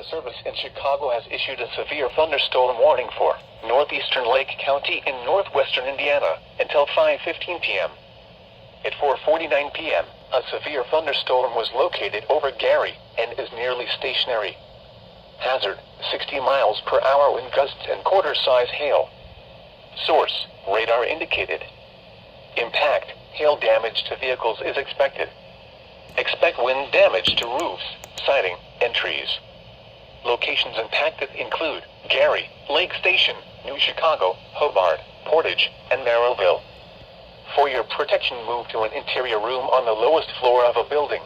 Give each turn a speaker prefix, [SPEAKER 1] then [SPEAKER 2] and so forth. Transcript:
[SPEAKER 1] Weather Service in Chicago has issued a severe thunderstorm warning for northeastern Lake County in northwestern Indiana until 5:15 p.m. At 4:49 p.m., a severe thunderstorm was located over Gary and is nearly stationary. Hazard, 60 miles per hour wind gusts and quarter-size hail. Source, radar indicated. Impact, hail damage to vehicles is expected. Expect wind damage to roofs, siding, and trees. Locations impacted include Gary, Lake Station, New Chicago, Hobart, Portage, and Merrillville. For your protection, move to an interior room on the lowest floor of a building.